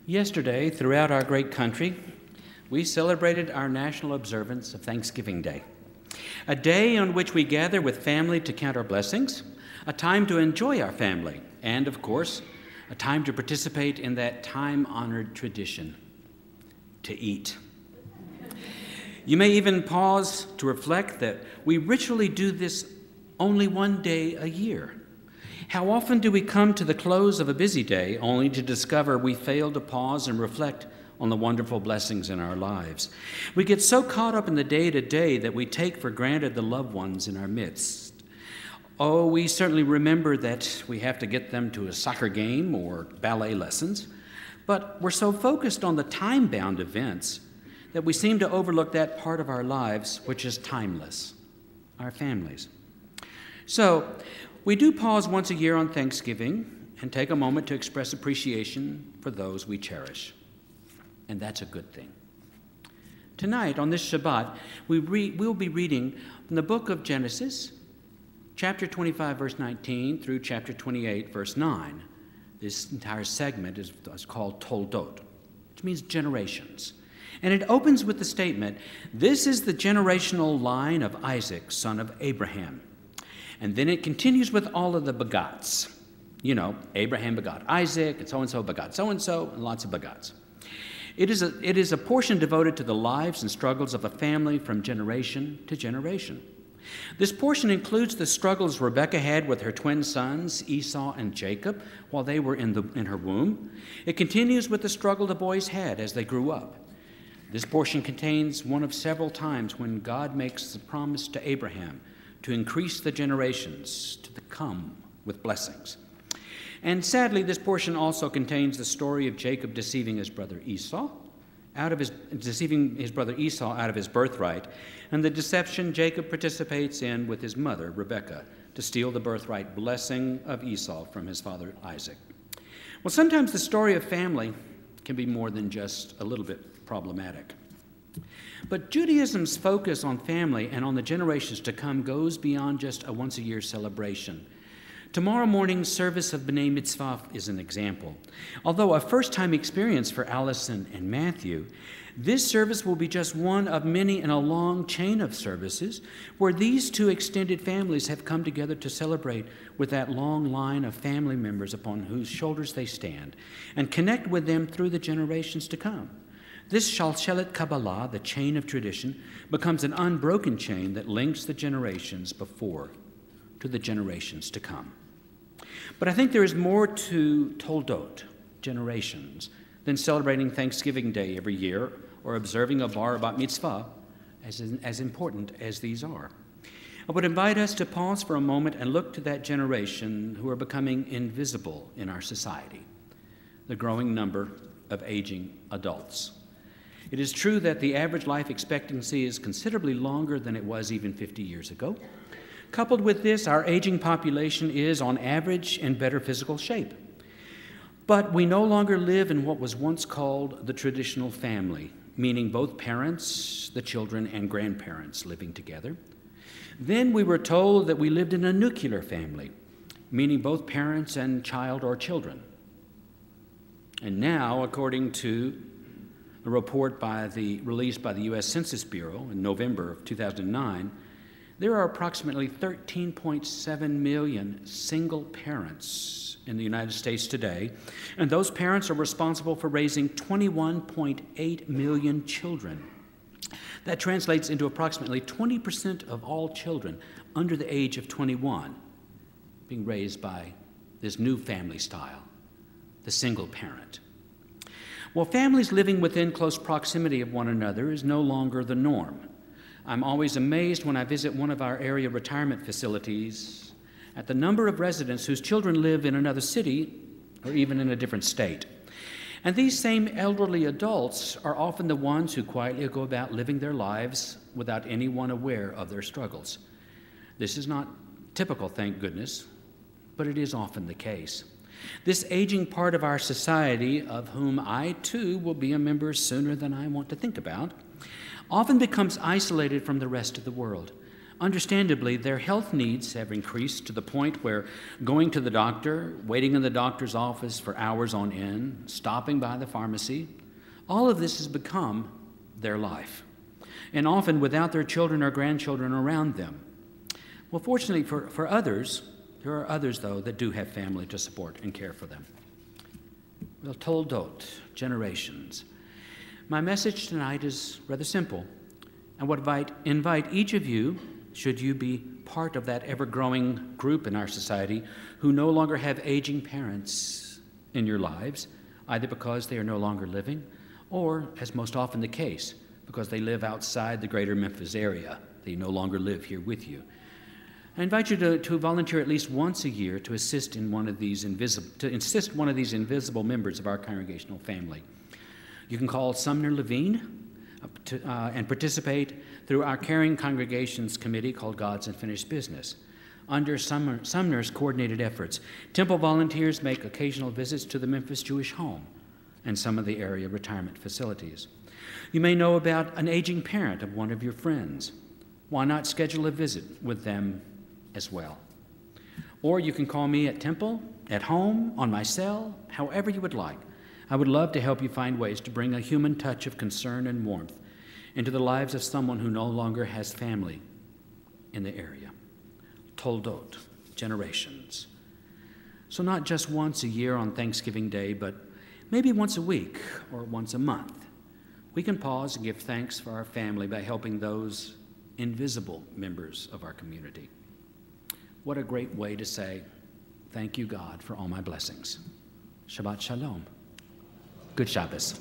Yesterday, throughout our great country, we celebrated our national observance of Thanksgiving Day, a day on which we gather with family to count our blessings, a time to enjoy our family, and, of course, a time to participate in that time-honored tradition, to eat. You may even pause to reflect that we ritually do this only one day a year. How often do we come to the close of a busy day only to discover we failed to pause and reflect on the wonderful blessings in our lives? We get so caught up in the day-to-day that we take for granted the loved ones in our midst. Oh, we certainly remember that we have to get them to a soccer game or ballet lessons, but we're so focused on the time-bound events that we seem to overlook that part of our lives which is timeless, our families. So, we do pause once a year on Thanksgiving and take a moment to express appreciation for those we cherish. And that's a good thing. Tonight, on this Shabbat, we'll be reading from the book of Genesis, chapter 25, verse 19, through chapter 28, verse 9. This entire segment is called Toldot, which means generations. And it opens with the statement, "This is the generational line of Isaac, son of Abraham." And then it continues with all of the begots. You know, Abraham begot Isaac, and so-and-so begot so-and-so, and lots of begots. It is a portion devoted to the lives and struggles of a family from generation to generation. This portion includes the struggles Rebekah had with her twin sons, Esau and Jacob, while they were in her womb. It continues with the struggle the boys had as they grew up. This portion contains one of several times when God makes the promise to Abraham to increase the generations to come with blessings. And sadly, this portion also contains the story of Jacob deceiving his brother Esau out of his birthright, and the deception Jacob participates in with his mother, Rebekah, to steal the birthright blessing of Esau from his father Isaac. Well, sometimes the story of family can be more than just a little bit problematic. But Judaism's focus on family and on the generations to come goes beyond just a once-a-year celebration. Tomorrow morning's service of B'nai Mitzvah is an example. Although a first-time experience for Allison and Matthew, this service will be just one of many in a long chain of services where these two extended families have come together to celebrate with that long line of family members upon whose shoulders they stand and connect with them through the generations to come. This Shalshelet Kabbalah, the chain of tradition, becomes an unbroken chain that links the generations before to the generations to come. But I think there is more to Toldot, generations, than celebrating Thanksgiving Day every year or observing a bar bat mitzvah, as important as these are. I would invite us to pause for a moment and look to that generation who are becoming invisible in our society, the growing number of aging adults. It is true that the average life expectancy is considerably longer than it was even 50 years ago. Coupled with this, our aging population is, on average, in better physical shape. But we no longer live in what was once called the traditional family, meaning both parents, the children, and grandparents living together. Then we were told that we lived in a nuclear family, meaning both parents and child or children. And now, according to a report released by the U.S. Census Bureau in November of 2009, there are approximately 13.7 million single parents in the United States today, and those parents are responsible for raising 21.8 million children. That translates into approximately 20% of all children under the age of 21 being raised by this new family style, the single parent. Well, families living within close proximity of one another is no longer the norm. I'm always amazed when I visit one of our area retirement facilities at the number of residents whose children live in another city or even in a different state. And these same elderly adults are often the ones who quietly go about living their lives without anyone aware of their struggles. This is not typical, thank goodness, but it is often the case. This aging part of our society, of whom I too will be a member sooner than I want to think about, often becomes isolated from the rest of the world, Understandably, their health needs have increased to the point where going to the doctor, waiting in the doctor's office for hours on end, stopping by the pharmacy, all of this has become their life, and often without their children or grandchildren around them. Well, fortunately for others, there are others, though, that do have family to support and care for them. Well, toldot, generations. My message tonight is rather simple. I would invite each of you, should you be part of that ever-growing group in our society who no longer have aging parents in your lives, either because they are no longer living or, as most often the case, because they live outside the greater Memphis area. They no longer live here with you. I invite you to volunteer at least once a year to assist one of these invisible members of our congregational family. You can call Sumner Levine and participate through our Caring Congregations Committee called God's Unfinished Business. Under Sumner's coordinated efforts, Temple volunteers make occasional visits to the Memphis Jewish Home and some of the area retirement facilities. You may know about an aging parent of one of your friends. Why not schedule a visit with them as well? Or you can call me at Temple, at home, on my cell, however you would like. I would love to help you find ways to bring a human touch of concern and warmth into the lives of someone who no longer has family in the area. Toldot, generations. So not just once a year on Thanksgiving Day, but maybe once a week or once a month, we can pause and give thanks for our family by helping those invisible members of our community. What a great way to say, thank you, God, for all my blessings. Shabbat Shalom. Good Shabbos.